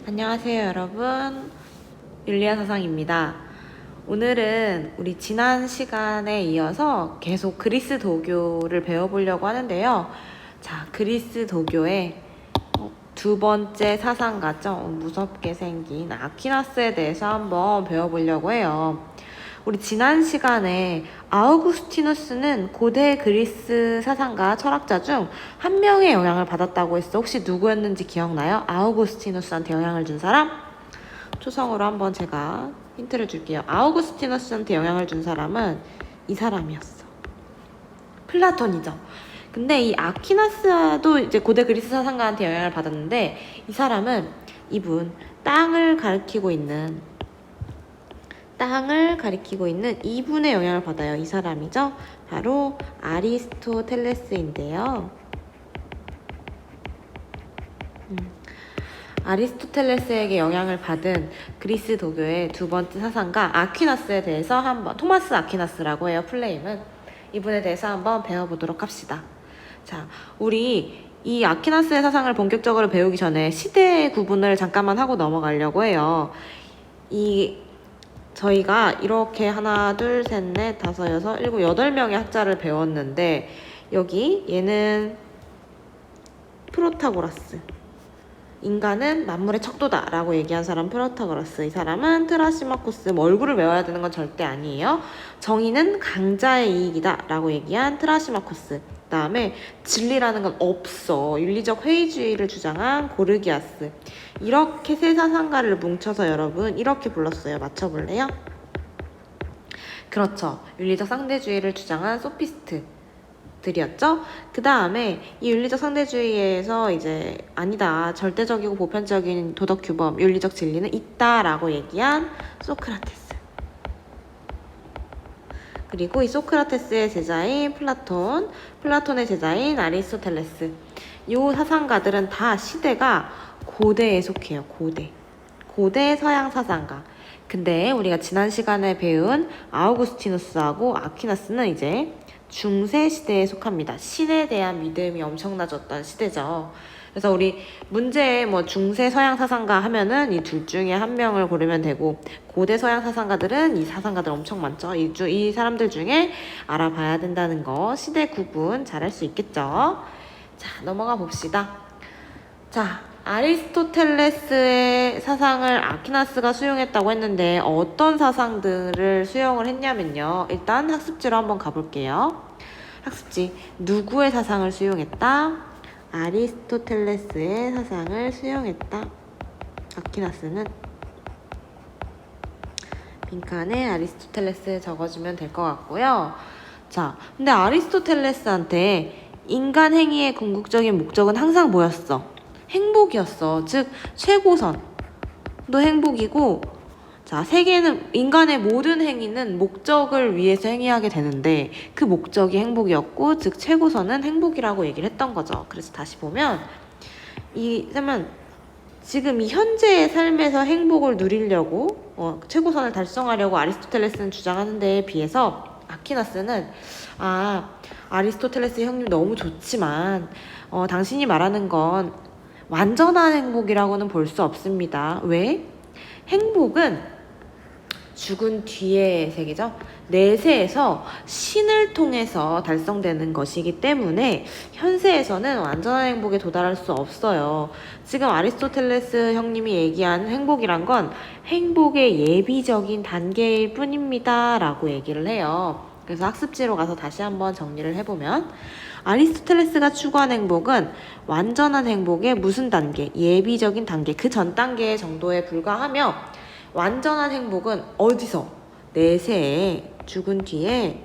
안녕하세요, 여러분. 율리아 사상입니다. 오늘은 우리 지난 시간에 이어서 계속 그리스 도교를 배워보려고 하는데요. 자, 그리스 도교의 두 번째 사상가죠. 무섭게 생긴 아퀴나스에 대해서 한번 배워보려고 해요. 우리 지난 시간에 아우구스티누스는 고대 그리스 사상가 철학자 중 한 명의 영향을 받았다고 했어. 혹시 누구였는지 기억나요? 아우구스티누스한테 영향을 준 사람? 초성으로 한번 제가 힌트를 줄게요. 아우구스티누스한테 영향을 준 사람은 이 사람이었어. 플라톤이죠. 근데 이 아퀴나스도 이제 고대 그리스 사상가한테 영향을 받았는데 이 사람은 이분 땅을 가리키고 있는 이분의 영향을 받아요. 이 사람이죠. 바로 아리스토텔레스인데요. 아리스토텔레스에게 영향을 받은 그리스 도교의 두 번째 사상가 아퀴나스에 대해서 한번, 토마스 아퀴나스라고 해요. 플레임은. 이분에 대해서 한번 배워보도록 합시다. 자, 우리 이 아퀴나스의 사상을 본격적으로 배우기 전에 시대의 구분을 잠깐만 하고 넘어가려고 해요. 저희가 이렇게 하나, 둘, 셋, 넷, 다섯, 여섯, 일곱, 8명의 학자를 배웠는데 여기 얘는 프로타고라스. 인간은 만물의 척도다 라고 얘기한 사람 프로타고라스. 이 사람은 트라시마코스. 얼굴을 외워야 되는 건 절대 아니에요. 정의는 강자의 이익이다 라고 얘기한 트라시마코스. 그 다음에 진리라는 건 없어. 윤리적 회의주의를 주장한 고르기아스. 이렇게 세 사상가를 뭉쳐서 여러분 이렇게 불렀어요. 맞춰볼래요? 그렇죠. 윤리적 상대주의를 주장한 소피스트 들이었죠. 그 다음에 이 윤리적 상대주의에서 이제 아니다, 절대적이고 보편적인 도덕 규범, 윤리적 진리는 있다라고 얘기한 소크라테스. 그리고 이 소크라테스의 제자인 플라톤의 제자인 아리스토텔레스. 이 사상가들은 다 시대가 고대에 속해요. 고대 서양 사상가. 근데 우리가 지난 시간에 배운 아우구스티누스하고 아퀴나스는 이제 중세 시대에 속합니다. 신에 대한 믿음이 엄청나졌던 시대죠. 그래서 우리 문제에 중세 서양 사상가 하면은 이 둘 중에 한 명을 고르면 되고, 고대 서양 사상가들은 이 사상가들 엄청 많죠. 이 사람들 중에 알아봐야 된다는 거, 시대 구분 잘할 수 있겠죠. 자, 넘어가 봅시다. 자, 아리스토텔레스의 사상을 아퀴나스가 수용했다고 했는데 어떤 사상들을 수용을 했냐면요. 일단 학습지로 한번 가볼게요. 학습지. 누구의 사상을 수용했다? 아리스토텔레스의 사상을 수용했다. 아퀴나스는 빈칸에 아리스토텔레스 적어주면 될 것 같고요. 자, 근데 아리스토텔레스한테 인간 행위의 궁극적인 목적은 항상 뭐였어? 행복이었어. 즉 최고선도 행복이고, 자, 세계는, 인간의 모든 행위는 목적을 위해서 행위하게 되는데 그 목적이 행복이었고, 즉 최고선은 행복이라고 얘기를 했던 거죠. 그래서 다시 보면 지금 이 현재의 삶에서 행복을 누리려고 최고선을 달성하려고 아리스토텔레스는 주장하는 데에 비해서 아퀴나스는 아리스토텔레스 형님 너무 좋지만 당신이 말하는 건 완전한 행복이라고는 볼 수 없습니다. 왜? 행복은 죽은 뒤의 세계죠. 내세에서 신을 통해서 달성되는 것이기 때문에 현세에서는 완전한 행복에 도달할 수 없어요. 지금 아리스토텔레스 형님이 얘기한 행복이란 건 행복의 예비적인 단계일 뿐입니다 라고 얘기를 해요. 그래서 학습지로 가서 다시 한번 정리를 해보면, 아리스토텔레스가 추구한 행복은 완전한 행복의 무슨 단계? 예비적인 단계, 그 전 단계 정도에 불과하며, 완전한 행복은 어디서? 내세에, 죽은 뒤에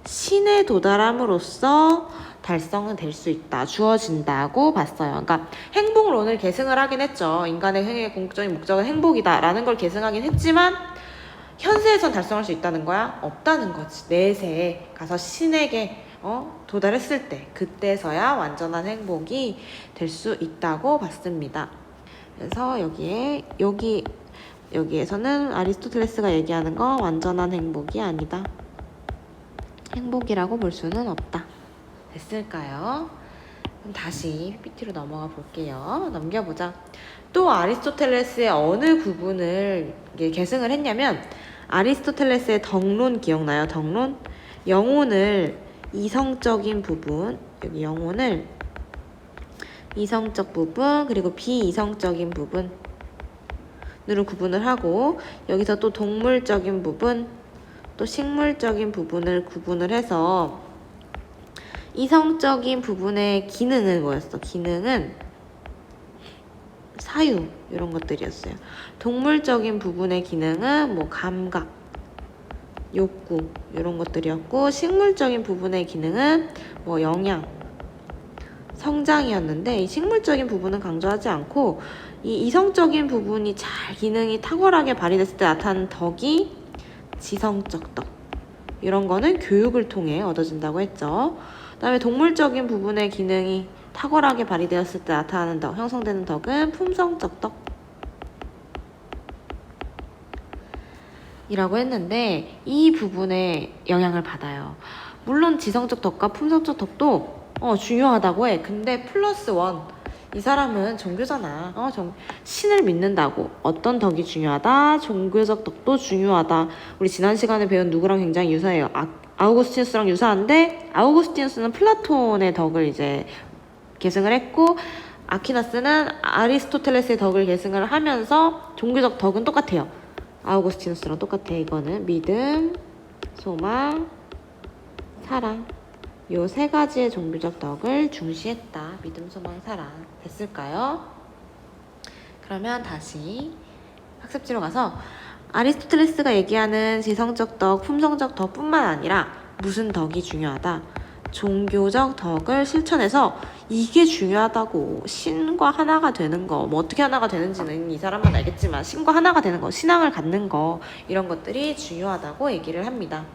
신에 도달함으로써 달성은 될 수 있다, 주어진다고 봤어요. 그러니까 행복을 오늘 계승을 하긴 했죠. 인간의 행위의 궁극적인 목적은 행복이다 라는 걸 계승하긴 했지만 현세에선 달성할 수 있다는 거야? 없다는 거지. 내세에 가서 신에게 도달했을 때, 그때서야 완전한 행복이 될 수 있다고 봤습니다. 그래서 여기에서는 아리스토텔레스가 얘기하는 거 완전한 행복이 아니다, 행복이라고 볼 수는 없다. 됐을까요? 그럼 다시 PPT로 넘어가 볼게요. 넘겨보자. 또 아리스토텔레스의 어느 부분을 계승을 했냐면 아리스토텔레스의 덕론 기억나요? 덕론? 영혼을 이성적인 부분, 여기 영혼을 이성적 부분 그리고 비이성적인 부분으로 구분을 하고 여기서 또 동물적인 부분 또 식물적인 부분을 구분을 해서 이성적인 부분의 기능은 뭐였어? 기능은 사유 이런 것들이었어요. 동물적인 부분의 기능은 뭐 감각, 욕구 이런 것들이었고 식물적인 부분의 기능은 뭐 영양, 성장이었는데 이 식물적인 부분은 강조하지 않고 이 이성적인 부분이 잘 기능이 탁월하게 발휘됐을 때 나타나는 덕이 지성적 덕. 이런 거는 교육을 통해 얻어진다고 했죠. 그다음에 동물적인 부분의 기능이 탁월하게 발휘되었을 때 나타나는 덕, 형성되는 덕은 품성적 덕. 이라고 했는데 이 부분에 영향을 받아요. 물론 지성적 덕과 품성적 덕도 중요하다고 해. 근데 플러스 원. 이 사람은 종교잖아. 신을 믿는다고. 어떤 덕이 중요하다? 종교적 덕도 중요하다. 우리 지난 시간에 배운 누구랑 굉장히 유사해요. 아우구스티누스랑 유사한데 아우구스티누스는 플라톤의 덕을 이제 계승을 했고 아퀴나스는 아리스토텔레스의 덕을 계승을 하면서 종교적 덕은 똑같아요. 아우구스티누스랑 똑같아. 이거는 믿음, 소망, 사랑. 요 세 가지의 종교적 덕을 중시했다. 믿음, 소망, 사랑. 됐을까요? 그러면 다시 학습지로 가서 아리스토텔레스가 얘기하는 지성적 덕, 품성적 덕뿐만 아니라 무슨 덕이 중요하다. 종교적 덕을 실천해서 이게 중요하다고. 신과 하나가 되는 거, 뭐 어떻게 하나가 되는지는 이 사람만 알겠지만 신과 하나가 되는 거, 신앙을 갖는 거 이런 것들이 중요하다고 얘기를 합니다.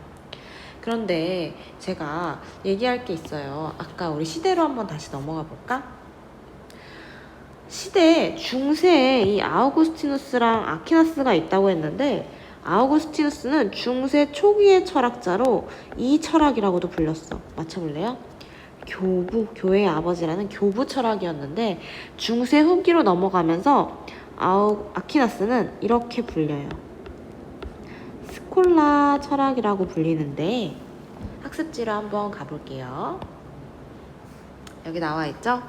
그런데 제가 얘기할 게 있어요. 아까 우리 시대로 한번 다시 넘어가 볼까? 시대 중세에 이 아우구스티누스랑 아퀴나스가 있다고 했는데 아우구스티누스는 중세 초기의 철학자로 이 철학이라고도 불렸어. 맞춰볼래요? 교부, 교회의 아버지라는 교부 철학이었는데 중세 후기로 넘어가면서 아퀴나스는 이렇게 불려요. 스콜라 철학이라고 불리는데 학습지로 한번 가볼게요. 여기 나와 있죠?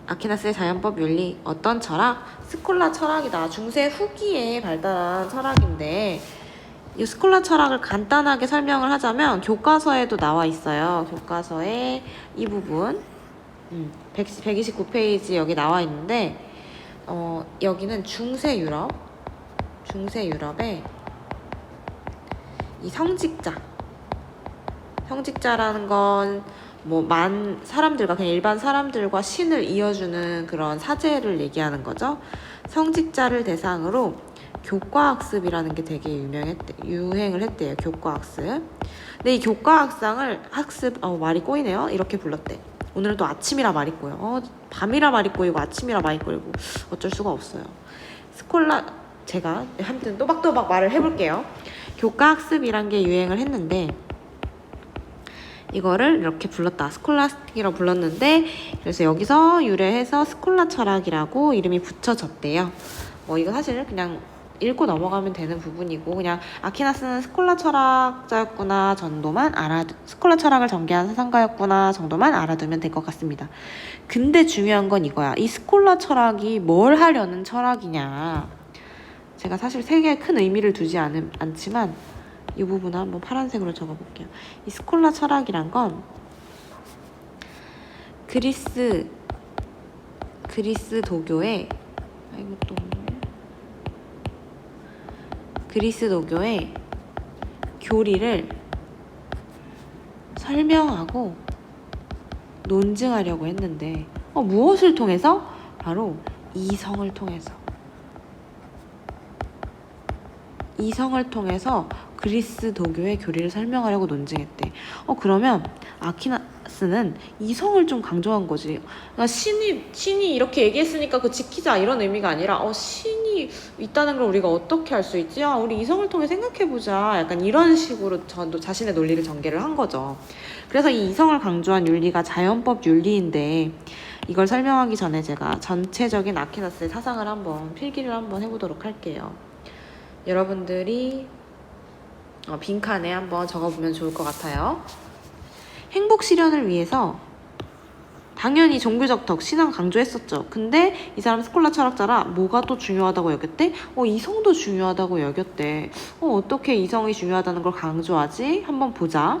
아퀴나스의 자연법 윤리 어떤 철학? 스콜라 철학이다. 중세 후기에 발달한 철학인데 이 스콜라 철학을 간단하게 설명을 하자면 교과서에도 나와 있어요. 교과서에 이 부분 129페이지 여기 나와 있는데 여기는 중세 유럽에 이 성직자라는 건 뭐 사람들과 그냥 일반 사람들과 신을 이어주는 그런 사제를 얘기하는 거죠. 성직자를 대상으로 교과학습이라는 게 되게 유행을 했대요. 교과학습. 근데 이 교과학상을 말이 꼬이네요. 이렇게 불렀대. 오늘은 또 아침이라 말이 꼬여. 밤이라 말이 꼬이고 아침이라 말이 꼬이고 어쩔 수가 없어요. 제가 아무튼 또박또박 말을 해볼게요. 교과학습이란 게 유행을 했는데 이거를 이렇게 불렀다. 스콜라스틱이라고 불렀는데 그래서 여기서 유래해서 스콜라 철학이라고 이름이 붙여졌대요. 이거 사실 그냥 읽고 넘어가면 되는 부분이고 그냥 아퀴나스는 스콜라 철학자였구나 정도만 스콜라 철학을 전개한 사상가였구나 정도만 알아두면 될 것 같습니다. 근데 중요한 건 이거야. 이 스콜라 철학이 뭘 하려는 철학이냐. 제가 사실 세계에 큰 의미를 두지 않지만 이 부분을 한번 파란색으로 적어볼게요. 이 스콜라 철학이란 건 그리스 도교의 교리를 설명하고 논증하려고 했는데 무엇을 통해서? 바로 이성을 통해서 그리스 도교의 교리를 설명하려고 논증했대. 그러면 아퀴나스는 이성을 좀 강조한 거지. 그러니까 신이 이렇게 얘기했으니까 그 지키자 이런 의미가 아니라 신이 있다는 걸 우리가 어떻게 알 수 있지? 우리 이성을 통해 생각해보자. 약간 이런 식으로 자신의 논리를 전개를 한 거죠. 그래서 이 이성을 강조한 윤리가 자연법 윤리인데 이걸 설명하기 전에 제가 전체적인 아퀴나스의 사상을 한번 필기를 한번 해보도록 할게요. 여러분들이 빈칸에 한번 적어보면 좋을 것 같아요. 행복 실현을 위해서 당연히 종교적 덕, 신앙 강조했었죠. 근데 이 사람 스콜라 철학자라 뭐가 또 중요하다고 여겼대? 이성도 중요하다고 여겼대. 어떻게 이성이 중요하다는 걸 강조하지? 한번 보자.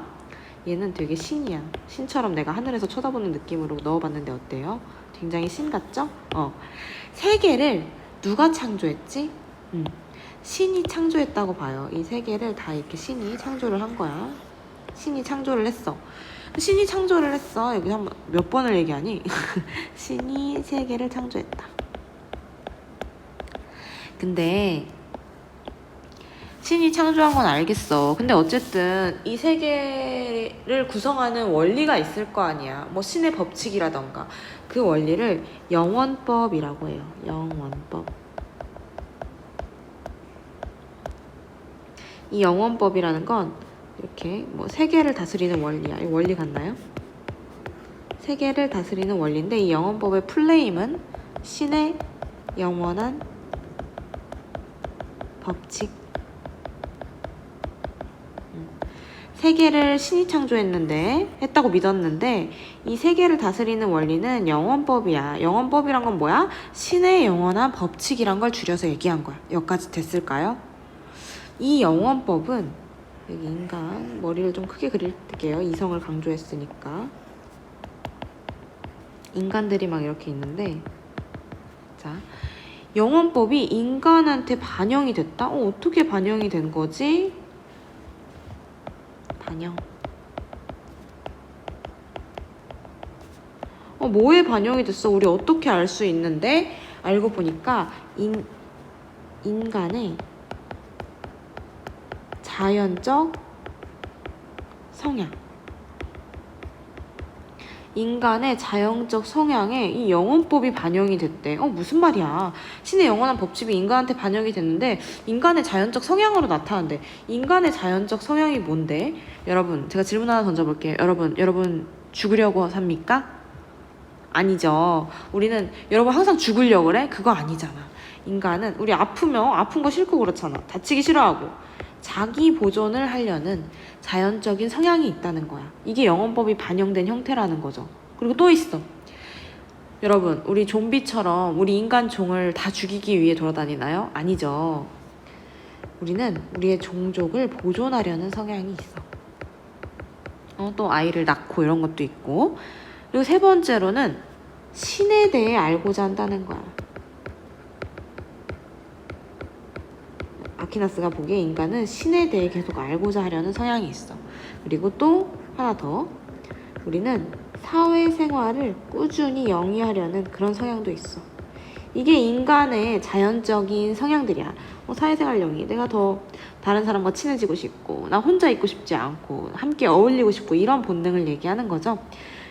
얘는 되게 신이야. 신처럼 내가 하늘에서 쳐다보는 느낌으로 넣어봤는데 어때요? 굉장히 신 같죠? 세계를 누가 창조했지? 신이 창조했다고 봐요. 이 세계를 다 이렇게 신이 창조를 한 거야. 신이 창조를 했어. 신이 창조를 했어. 여기 한번 몇 번을 얘기하니? 신이 세계를 창조했다. 근데 신이 창조한 건 알겠어. 근데 어쨌든 이 세계를 구성하는 원리가 있을 거 아니야. 뭐 신의 법칙이라던가 그 원리를 영원법이라고 해요. 영원법. 이 영원법이라는 건 이렇게 뭐 세계를 다스리는 원리야. 이 원리 같나요? 세계를 다스리는 원리인데 이 영원법의 플레임은 신의 영원한 법칙. 세계를 신이 창조했는데 했다고 믿었는데 이 세계를 다스리는 원리는 영원법이야. 영원법이란 건 뭐야? 신의 영원한 법칙이란 걸 줄여서 얘기한 거야. 여기까지 됐을까요? 이 영원법은 여기 인간 머리를 좀 크게 그릴게요. 이성을 강조했으니까 인간들이 막 이렇게 있는데 자 영원법이 인간한테 반영이 됐다? 어떻게 반영이 된 거지? 반영 뭐에 반영이 됐어? 우리 어떻게 알 수 있는데? 알고 보니까 인간의 자연적 성향 인간의 자연적 성향에 이 영원법이 반영이 됐대. 무슨 말이야. 신의 영원한 법칙이 인간한테 반영이 됐는데 인간의 자연적 성향으로 나타난대. 인간의 자연적 성향이 뭔데? 여러분 제가 질문 하나 던져볼게요. 여러분 죽으려고 삽니까? 아니죠. 우리는 여러분 항상 죽으려고 그래? 그거 아니잖아. 인간은 우리 아프면 아픈 거 싫고 그렇잖아. 다치기 싫어하고 자기 보존을 하려는 자연적인 성향이 있다는 거야. 이게 영원법이 반영된 형태라는 거죠. 그리고 또 있어. 여러분 우리 좀비처럼 우리 인간 종을 다 죽이기 위해 돌아다니나요? 아니죠. 우리는 우리의 종족을 보존하려는 성향이 있어. 또 아이를 낳고 이런 것도 있고. 그리고 세 번째로는 신에 대해 알고자 한다는 거야. 아퀴나스가 보기에 인간은 신에 대해 계속 알고자 하려는 성향이 있어. 그리고 또 하나 더. 우리는 사회생활을 꾸준히 영위하려는 그런 성향도 있어. 이게 인간의 자연적인 성향들이야. 사회생활 영위. 내가 더 다른 사람과 친해지고 싶고 나 혼자 있고 싶지 않고 함께 어울리고 싶고 이런 본능을 얘기하는 거죠.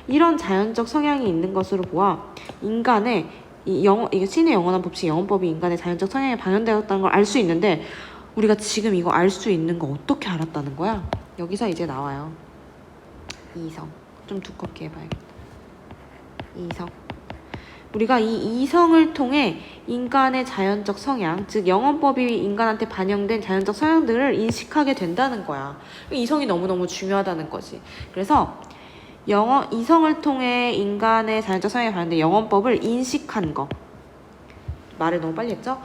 이런 자연적 성향이 있는 것으로 보아 인간의 이게 신의 영원한 법칙, 영원법이 인간의 자연적 성향에 반영되었다는 걸 알 수 있는데 우리가 지금 이거 알 수 있는 거 어떻게 알았다는 거야? 여기서 이제 나와요. 이성. 좀 두껍게 해봐야겠다. 이성. 우리가 이 이성을 통해 인간의 자연적 성향, 즉 영원법이 인간한테 반영된 자연적 성향들을 인식하게 된다는 거야. 이성이 너무너무 중요하다는 거지. 그래서 이성을 통해 인간의 자연적 성향에 반영된 영원법을 인식한 거. 말을 너무 빨리 했죠?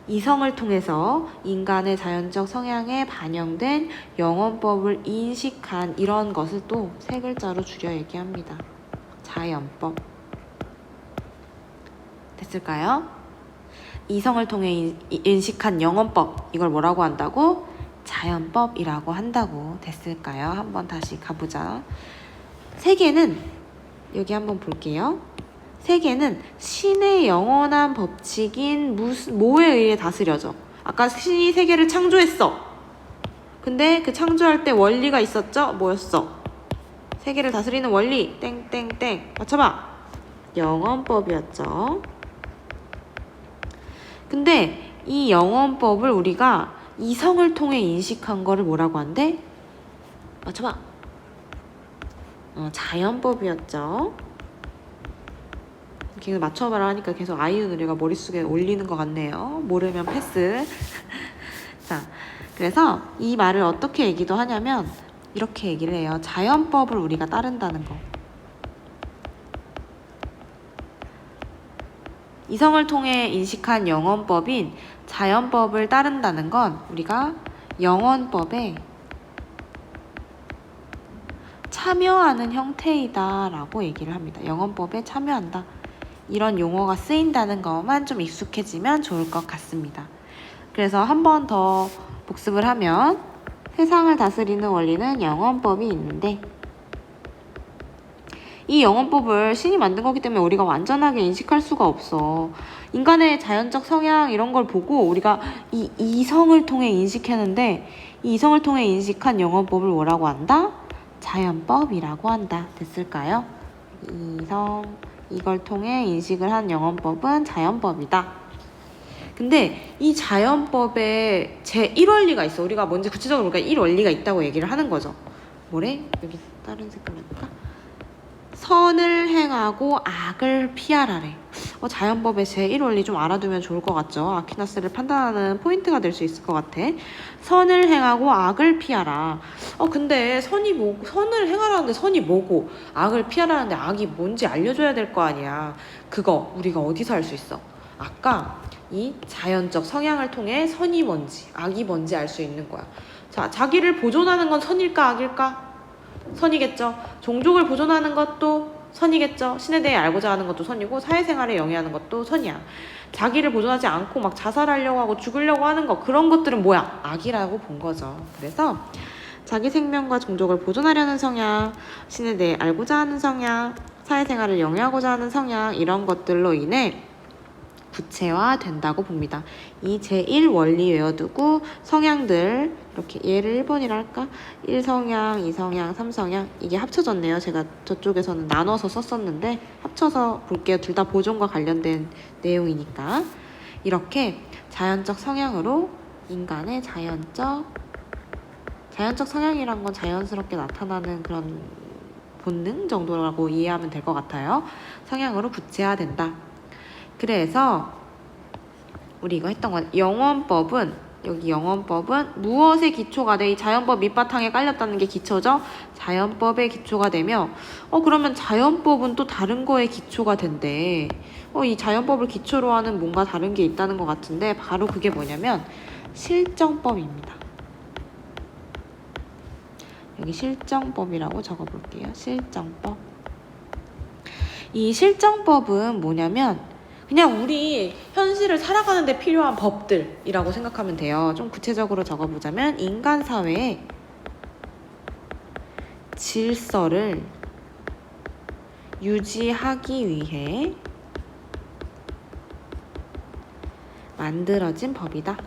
이성을 통해서 인간의 자연적 성향에 반영된 영원법을 인식한 이런 것을 또 세 글자로 줄여 얘기합니다. 자연법. 됐을까요? 이성을 통해 인식한 영원법. 이걸 뭐라고 한다고? 자연법이라고 한다고. 됐을까요? 한번 다시 가보자. 세계는 여기 한번 볼게요. 세계는 신의 영원한 법칙인 뭐에 의해 다스려져? 아까 신이 세계를 창조했어. 근데 그 창조할 때 원리가 있었죠? 뭐였어? 세계를 다스리는 원리 땡땡땡 맞춰봐. 영언법이었죠. 근데 이 영언법을 우리가 이성을 통해 인식한 거를 뭐라고 한대? 맞춰봐. 자연법이었죠. 계속 맞춰봐라 하니까 계속 아이유 노래가 머릿속에 올리는 것 같네요. 모르면 패스. 자, 그래서 이 말을 어떻게 얘기도 하냐면 이렇게 얘기를 해요. 자연법을 우리가 따른다는 거. 이성을 통해 인식한 영언법인 자연법을 따른다는 건 우리가 영언법에 참여하는 형태이다 라고 얘기를 합니다. 영언법에 참여한다. 이런 용어가 쓰인다는 것만 좀 익숙해지면 좋을 것 같습니다. 그래서 한 번 더 복습을 하면 세상을 다스리는 원리는 영언법이 있는데 이 영언법을 신이 만든 거기 때문에 우리가 완전하게 인식할 수가 없어. 인간의 자연적 성향 이런 걸 보고 우리가 이 이성을 통해 인식했는데 이 이성을 통해 인식한 영언법을 뭐라고 한다? 자연법이라고 한다. 됐을까요? 이성, 이걸 통해 인식을 한 영언법은 자연법이다. 근데 이 자연법에 제1원리가 있어. 우리가 뭔지 구체적으로 우리가 1원리가 있다고 얘기를 하는 거죠. 뭐래? 여기 다른 색깔로 해볼까? 선을 행하고 악을 피하라래. 자연법의 제1원리 좀 알아두면 좋을 것 같죠? 아퀴나스를 판단하는 포인트가 될 수 있을 것 같아. 선을 행하고 악을 피하라. 근데 선을 행하라는데 선이 뭐고 악을 피하라는데 악이 뭔지 알려줘야 될 거 아니야. 그거 우리가 어디서 알 수 있어? 아까 이 자연적 성향을 통해 선이 뭔지 악이 뭔지 알 수 있는 거야. 자, 자기를 보존하는 건 선일까 악일까? 선이겠죠. 종족을 보존하는 것도 선이겠죠. 신에 대해 알고자 하는 것도 선이고 사회생활에 영위하는 것도 선이야. 자기를 보존하지 않고 막 자살하려고 하고 죽으려고 하는 거 그런 것들은 뭐야? 악이라고 본 거죠. 그래서 자기 생명과 종족을 보존하려는 성향, 신에 대해 알고자 하는 성향, 사회생활을 영위하고자 하는 성향 이런 것들로 인해 구체화된다고 봅니다. 이 제1원리 외워두고 성향들 이렇게 얘를 1번이라 할까? 1성향, 2성향, 3성향 이게 합쳐졌네요. 제가 저쪽에서는 나눠서 썼었는데 합쳐서 볼게요. 둘 다 보존과 관련된 내용이니까 이렇게 자연적 성향으로 인간의 자연적 성향이란 건 자연스럽게 나타나는 그런 본능 정도라고 이해하면 될 것 같아요. 성향으로 구체화된다. 그래서 우리 이거 했던 건 영언법은 여기 영언법은 무엇의 기초가 돼? 이 자연법 밑바탕에 깔렸다는 게 기초죠? 자연법의 기초가 되며 그러면 자연법은 또 다른 거에 기초가 된대. 이 자연법을 기초로 하는 뭔가 다른 게 있다는 것 같은데 바로 그게 뭐냐면 실정법입니다. 여기 실정법이라고 적어볼게요. 실정법. 이 실정법은 뭐냐면 그냥 우리 현실을 살아가는 데 필요한 법들이라고 생각하면 돼요. 좀 구체적으로 적어보자면 인간 사회의 질서를 유지하기 위해 만들어진 법이다.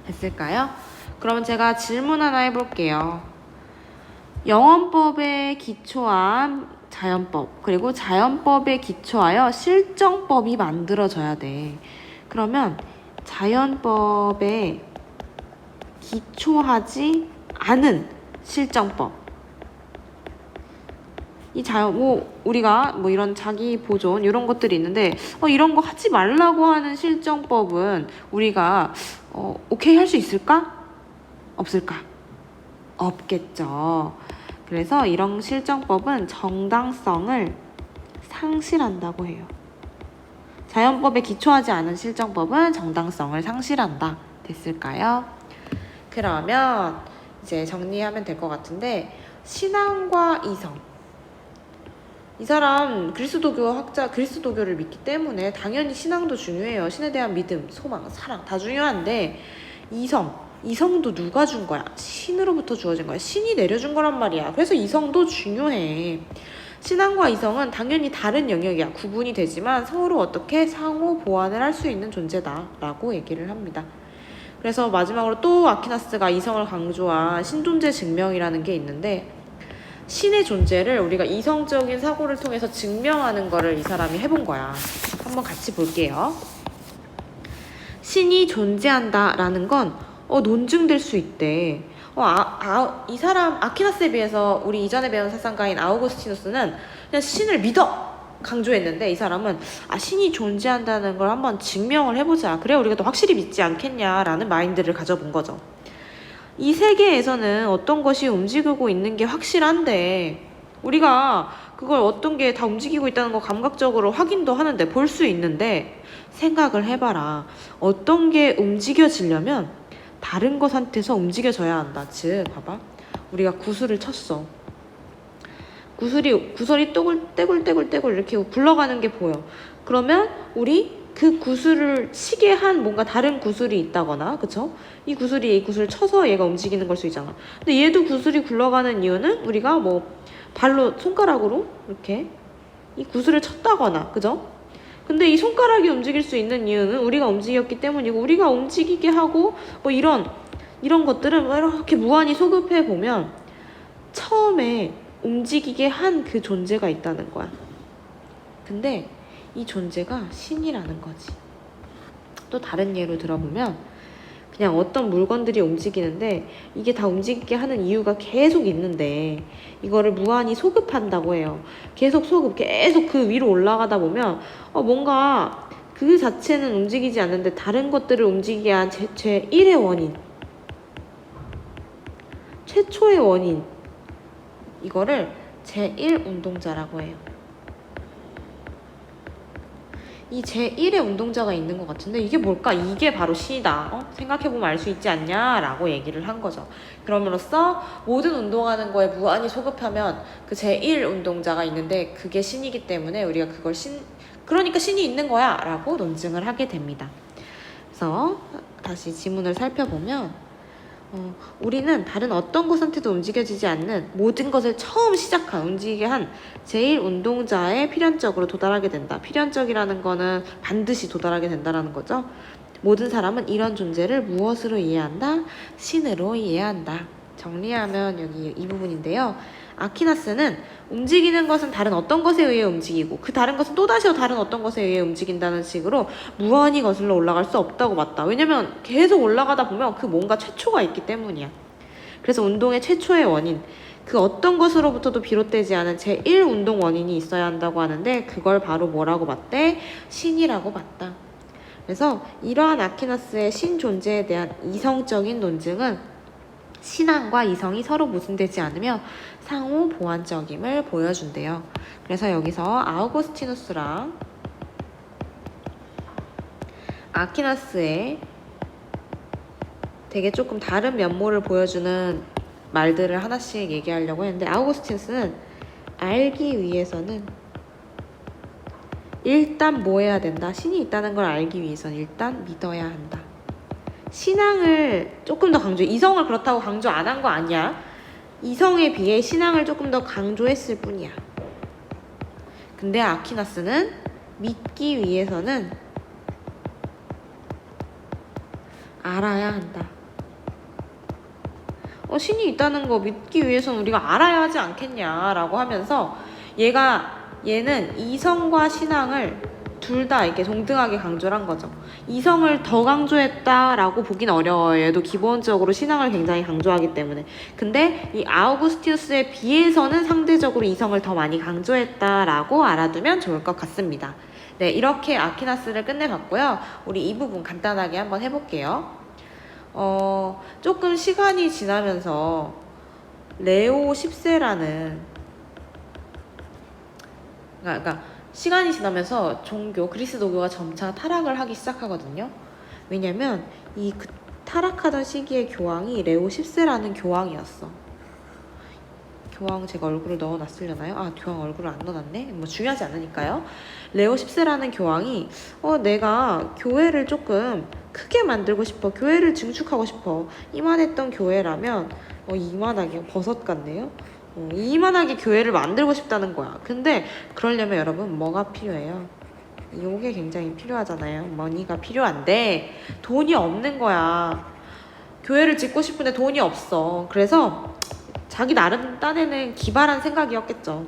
됐을까요? 그럼 제가 질문 하나 해볼게요. 영언법에 기초한 자연법 그리고 자연법에 기초하여 실정법이 만들어져야 돼. 그러면 자연법에 기초하지 않은 실정법 이 우리가 이런 자기 보존 이런 것들이 있는데 이런 거 하지 말라고 하는 실정법은 우리가 오케이 할 수 있을까? 없을까? 없겠죠. 그래서 이런 실정법은 정당성을 상실한다고 해요. 자연법에 기초하지 않은 실정법은 정당성을 상실한다. 됐을까요? 그러면 이제 정리하면 될 것 같은데 신앙과 이성 이 사람 그리스도교 학자 그리스도교를 믿기 때문에 당연히 신앙도 중요해요. 신에 대한 믿음, 소망, 사랑 다 중요한데 이성도 누가 준 거야? 신으로부터 주어진 거야. 신이 내려준 거란 말이야. 그래서 이성도 중요해. 신앙과 이성은 당연히 다른 영역이야. 구분이 되지만 서로 어떻게 상호 보완을 할 수 있는 존재다 라고 얘기를 합니다. 그래서 마지막으로 또 아퀴나스가 이성을 강조한 신존재 증명이라는 게 있는데, 신의 존재를 우리가 이성적인 사고를 통해서 증명하는 거를 이 사람이 해본 거야. 한번 같이 볼게요. 신이 존재한다라는 건 논증될 수 있대. 이 사람 아퀴나스에 비해서 우리 이전에 배운 사상가인 아우구스티누스는 그냥 신을 믿어 강조했는데, 이 사람은 신이 존재한다는 걸 한번 증명을 해보자. 그래 우리가 더 확실히 믿지 않겠냐라는 마인드를 가져본 거죠. 이 세계에서는 어떤 것이 움직이고 있는 게 확실한데, 우리가 그걸 어떤 게 다 움직이고 있다는 거 감각적으로 확인도 하는데, 볼 수 있는데, 생각을 해봐라. 어떤 게 움직여지려면 다른 것한테서 움직여져야 한다. 즉 봐봐, 우리가 구슬을 쳤어. 구슬이 떼굴떼굴 이렇게 굴러가는 게 보여. 그러면 우리 그 구슬을 치게 한 뭔가 다른 구슬이 있다거나, 그쵸? 이 구슬을 쳐서 얘가 움직이는 걸 수 있잖아. 근데 얘도 구슬이 굴러가는 이유는 우리가 뭐 발로, 손가락으로 이렇게 이 구슬을 쳤다거나, 그죠? 근데 이 손가락이 움직일 수 있는 이유는 우리가 움직였기 때문이고, 우리가 움직이게 하고 뭐 이런 것들은 이렇게 무한히 소급해 보면 처음에 움직이게 한 그 존재가 있다는 거야. 근데 이 존재가 신이라는 거지. 또 다른 예로 들어보면, 그냥 어떤 물건들이 움직이는데 이게 다 움직이게 하는 이유가 계속 있는데 이거를 무한히 소급한다고 해요. 계속 그 위로 올라가다 보면 뭔가 그 자체는 움직이지 않는데 다른 것들을 움직이게 한 제1의 원인, 최초의 원인, 이거를 제1운동자라고 해요. 이 제1의 운동자가 있는 것 같은데 이게 뭘까? 이게 바로 신이다. 생각해보면 알 수 있지 않냐? 라고 얘기를 한 거죠. 그럼으로써 모든 운동하는 거에 무한히 소급하면 그 제1 운동자가 있는데 그게 신이기 때문에 우리가 그걸 그러니까 신이 있는 거야 라고 논증을 하게 됩니다. 그래서 다시 지문을 살펴보면, 우리는 다른 어떤 것한테도 움직여지지 않는 모든 것을 처음 움직이게 한 제1운동자에 필연적으로 도달하게 된다. 필연적이라는 거는 반드시 도달하게 된다라는 거죠. 모든 사람은 이런 존재를 무엇으로 이해한다? 신으로 이해한다. 정리하면 여기 이 부분인데요. 아퀴나스는 움직이는 것은 다른 어떤 것에 의해 움직이고 그 다른 것은 또다시 다른 어떤 것에 의해 움직인다는 식으로 무한히 거슬러 올라갈 수 없다고 봤다. 왜냐면 계속 올라가다 보면 그 뭔가 최초가 있기 때문이야. 그래서 운동의 최초의 원인, 그 어떤 것으로부터도 비롯되지 않은 제1운동 원인이 있어야 한다고 하는데, 그걸 바로 뭐라고 봤대? 신이라고 봤다. 그래서 이러한 아퀴나스의 신 존재에 대한 이성적인 논증은 신앙과 이성이 서로 모순되지 않으며 상호 보완적임을 보여준대요. 그래서 여기서 아우구스티누스랑 아퀴나스의 되게 조금 다른 면모를 보여주는 말들을 하나씩 얘기하려고 했는데, 아우구스티누스는 알기 위해서는 일단 뭐 해야 된다? 신이 있다는 걸 알기 위해서는 일단 믿어야 한다. 신앙을 조금 더 강조해. 이성을 그렇다고 강조 안 한 거 아니야. 이성에 비해 신앙을 조금 더 강조했을 뿐이야. 근데 아퀴나스는 믿기 위해서는 알아야 한다. 신이 있다는 거 믿기 위해서는 우리가 알아야 하지 않겠냐라고 하면서 얘는 이성과 신앙을 둘 다 이렇게 동등하게 강조를 한 거죠. 이성을 더 강조했다라고 보긴 어려워요. 얘도 기본적으로 신앙을 굉장히 강조하기 때문에. 근데 이 아우구스티누스에 비해서는 상대적으로 이성을 더 많이 강조했다라고 알아두면 좋을 것 같습니다. 네, 이렇게 아퀴나스를 끝내봤고요. 우리 이 부분 간단하게 한번 해볼게요. 조금 시간이 지나면서 레오 10세라는, 그러니까 시간이 지나면서 그리스도교가 점차 타락을 하기 시작하거든요. 왜냐면 그 타락하던 시기의 교황이 레오 10세라는 교황이었어. 교황 제가 얼굴을 넣어놨으려나요? 교황 얼굴을 안 넣어놨네? 뭐 중요하지 않으니까요. 레오 10세라는 교황이 내가 교회를 조금 크게 만들고 싶어. 교회를 증축하고 싶어. 이만했던 교회라면 이만하게 버섯 같네요. 이만하게 교회를 만들고 싶다는 거야. 근데 그러려면 여러분 뭐가 필요해요? 이게 굉장히 필요하잖아요. 머니가 필요한데 돈이 없는 거야. 교회를 짓고 싶은데 돈이 없어. 그래서 자기 나름 딴에는 기발한 생각이었겠죠.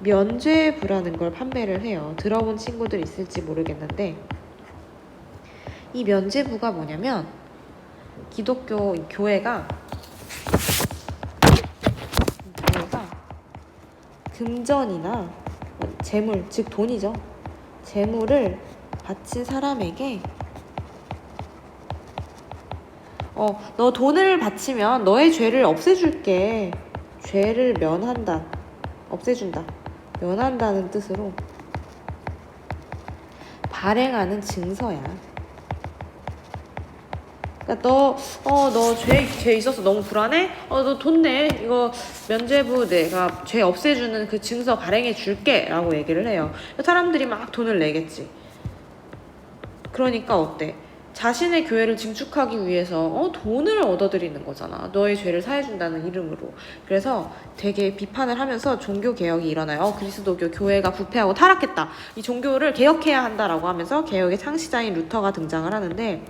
면죄부라는 걸 판매를 해요. 들어본 친구들 있을지 모르겠는데 이 면죄부가 뭐냐면 기독교 교회가 금전이나 재물, 즉 돈이죠. 재물을 바친 사람에게 너 돈을 바치면 너의 죄를 없애줄게. 죄를 면한다. 없애준다. 면한다는 뜻으로 발행하는 증서야. 그러니까 너 죄 있어서 너무 불안해? 너 돈 내. 이거 면죄부 내가 죄 없애주는 그 증서 발행해 줄게. 라고 얘기를 해요. 사람들이 막 돈을 내겠지. 그러니까 어때? 자신의 교회를 증축하기 위해서 돈을 얻어들이는 거잖아. 너의 죄를 사해준다는 이름으로. 그래서 되게 비판을 하면서 종교개혁이 일어나요. 그리스도교 교회가 부패하고 타락했다. 이 종교를 개혁해야 한다라고 하면서 개혁의 창시자인 루터가 등장을 하는데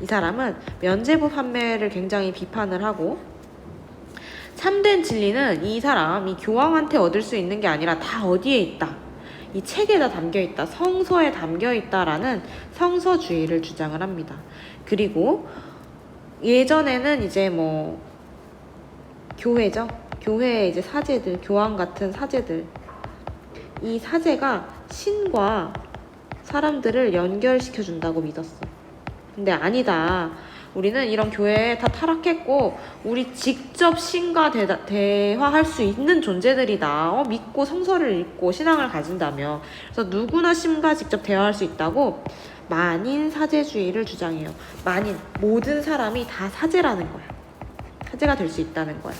이 사람은 면죄부 판매를 굉장히 비판을 하고 참된 진리는 이 교황한테 얻을 수 있는 게 아니라 다 어디에 있다. 이 책에다 담겨있다, 성서에 담겨있다라는 성서주의를 주장을 합니다. 그리고 예전에는 이제 교회죠. 교회의 이제 사제들, 교황 같은 사제들. 이 사제가 신과 사람들을 연결시켜준다고 믿었어. 근데 아니다. 우리는 이런 교회에 다 타락했고 우리 직접 신과 대화할 수 있는 존재들이다. 믿고 성서를 읽고 신앙을 가진다며. 그래서 누구나 신과 직접 대화할 수 있다고 만인 사제주의를 주장해요. 만인, 모든 사람이 다 사제라는 거야. 사제가 될 수 있다는 거야.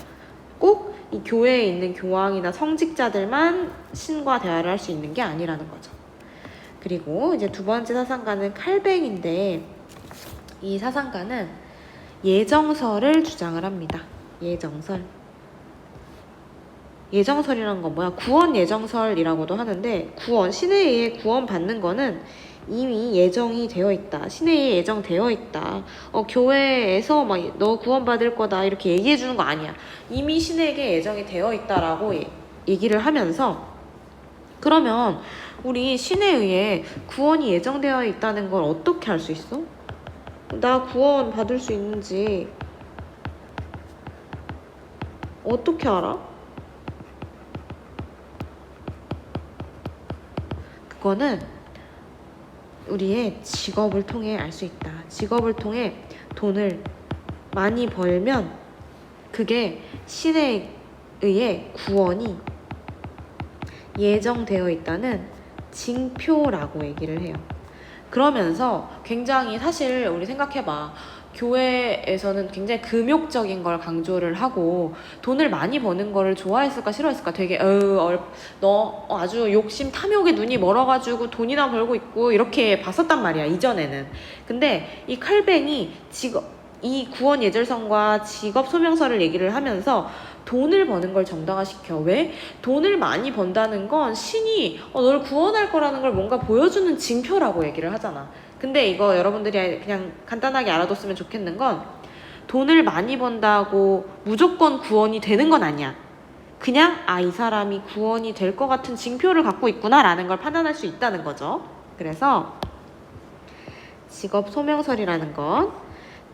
꼭 이 교회에 있는 교황이나 성직자들만 신과 대화를 할 수 있는 게 아니라는 거죠. 그리고 이제 두 번째 사상가는 칼뱅인데 이 사상가는 예정설을 주장을 합니다. 예정설이라는 건 뭐야? 구원 예정설이라구도 하는데 신에 의해 구원받는 거는 이미 예정이 되어 있다. 신에 의해 예정되어 있다. 교회에서 너 구원받을 거다 이렇게 얘기해 주는 거 아니야. 이미 신에게 예정이 되어 있다라고 얘기를 하면서 그러면 우리 신에 의해 구원이 예정되어 있다는 걸 어떻게 알 수 있어? 나 구원 받을 수 있는지 어떻게 알아? 그거는 우리의 직업을 통해 알 수 있다. 직업을 통해 돈을 많이 벌면 그게 신에 의해 구원이 예정되어 있다는 징표라고 얘기를 해요. 그러면서 굉장히 사실 우리 생각해봐. 교회에서는 굉장히 금욕적인 걸 강조를 하고 돈을 많이 버는 거를 좋아했을까 싫어했을까 되게 너 아주 욕심 탐욕에 눈이 멀어가지고 돈이나 벌고 있고 이렇게 봤었단 말이야 이전에는. 근데 이 칼뱅이 이 구원 예절성과 직업 소명서를 얘기를 하면서 돈을 버는 걸 정당화시켜. 왜? 돈을 많이 번다는 건 신이 너를 구원할 거라는 걸 뭔가 보여주는 징표라고 얘기를 하잖아. 근데 이거 여러분들이 그냥 간단하게 알아뒀으면 좋겠는 건 돈을 많이 번다고 무조건 구원이 되는 건 아니야. 그냥 이 사람이 구원이 될 것 같은 징표를 갖고 있구나 라는 걸 판단할 수 있다는 거죠. 그래서 직업 소명설이라는 건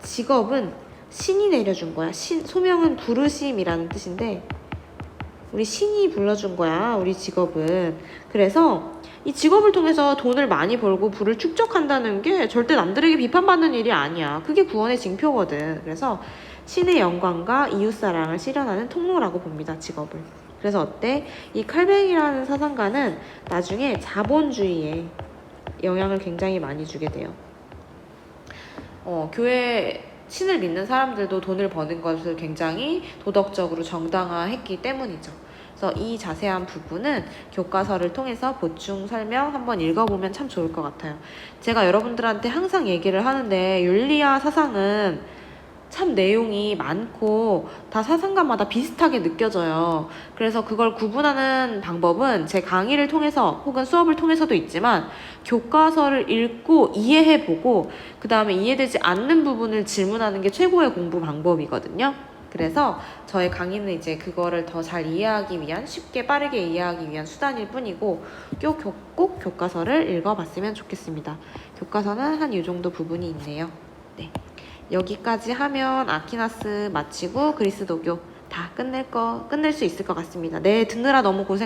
직업은 신이 내려준 거야. 소명은 부르심이라는 뜻인데 우리 신이 불러준 거야. 우리 직업은. 그래서 이 직업을 통해서 돈을 많이 벌고 부를 축적한다는 게 절대 남들에게 비판받는 일이 아니야. 그게 구원의 징표거든. 그래서 신의 영광과 이웃사랑을 실현하는 통로라고 봅니다. 직업을. 그래서 어때? 이 칼뱅이라는 사상가는 나중에 자본주의에 영향을 굉장히 많이 주게 돼요. 교회 신을 믿는 사람들도 돈을 버는 것을 굉장히 도덕적으로 정당화했기 때문이죠. 그래서 이 자세한 부분은 교과서를 통해서 보충 설명 한번 읽어보면 참 좋을 것 같아요. 제가 여러분들한테 항상 얘기를 하는데 윤리와 사상은 참 내용이 많고 다 사상가마다 비슷하게 느껴져요. 그래서 그걸 구분하는 방법은 제 강의를 통해서 혹은 수업을 통해서도 있지만 교과서를 읽고 이해해보고 그 다음에 이해되지 않는 부분을 질문하는 게 최고의 공부 방법이거든요. 그래서 저의 강의는 이제 그거를 더 잘 이해하기 위한, 쉽게 빠르게 이해하기 위한 수단일 뿐이고 꼭 교과서를 읽어봤으면 좋겠습니다. 교과서는 한 이 정도 부분이 있네요. 네. 여기까지 하면 아퀴나스 마치고 그리스도교 다 끝낼 수 있을 것 같습니다. 네, 듣느라 너무 고생